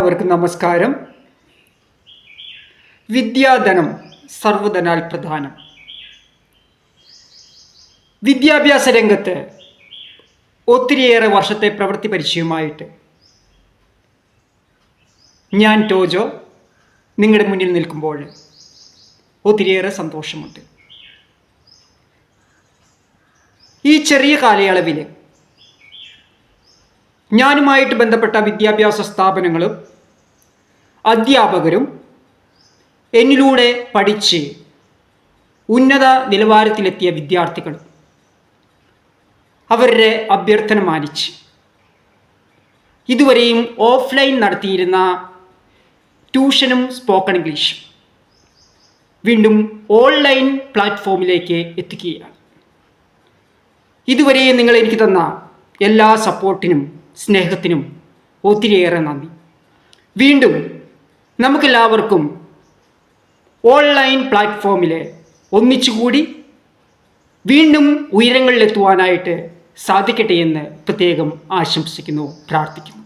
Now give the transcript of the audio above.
എല്ലാവർക്കും നമസ്കാരം. വിദ്യാധനം സർവധനാൽ പ്രധാനം. വിദ്യാഭ്യാസ രംഗത്ത് ഒത്തിരിയേറെ വർഷത്തെ പ്രവൃത്തി പരിചയമായിട്ട് ഞാൻ ടോജോ നിങ്ങളുടെ മുന്നിൽ നിൽക്കുമ്പോൾ ഒത്തിരിയേറെ സന്തോഷമുണ്ട്. ഈ ചെറിയ കാലയളവിൽ ഞാനുമായിട്ട് ബന്ധപ്പെട്ട വിദ്യാഭ്യാസ സ്ഥാപനങ്ങളും അധ്യാപകരും എന്നിലൂടെ പഠിച്ച് ഉന്നത നിലവാരത്തിലെത്തിയ വിദ്യാർത്ഥികളും അവരുടെ അഭ്യർത്ഥന മാനിച്ച് ഇതുവരെയും ഓഫ്ലൈൻ നടത്തിയിരുന്ന ട്യൂഷനും സ്പോക്കൺ ഇംഗ്ലീഷും വീണ്ടും ഓൺലൈൻ പ്ലാറ്റ്ഫോമിലേക്ക് എത്തിക്കുകയാണ്. ഇതുവരെയും നിങ്ങൾ എനിക്ക് തന്ന എല്ലാ സപ്പോർട്ടിനും സ്നേഹത്തിനും ഒത്തിരിയേറെ നന്ദി. വീണ്ടും നമുക്കെല്ലാവർക്കും ഓൺലൈൻ പ്ലാറ്റ്ഫോമിൽ ഒന്നിച്ചുകൂടി വീണ്ടും ഉയരങ്ങളിലെത്തുവാനായിട്ട് സാധിക്കട്ടെ എന്ന് പ്രത്യേകം ആശംസിക്കുന്നു, പ്രാർത്ഥിക്കുന്നു.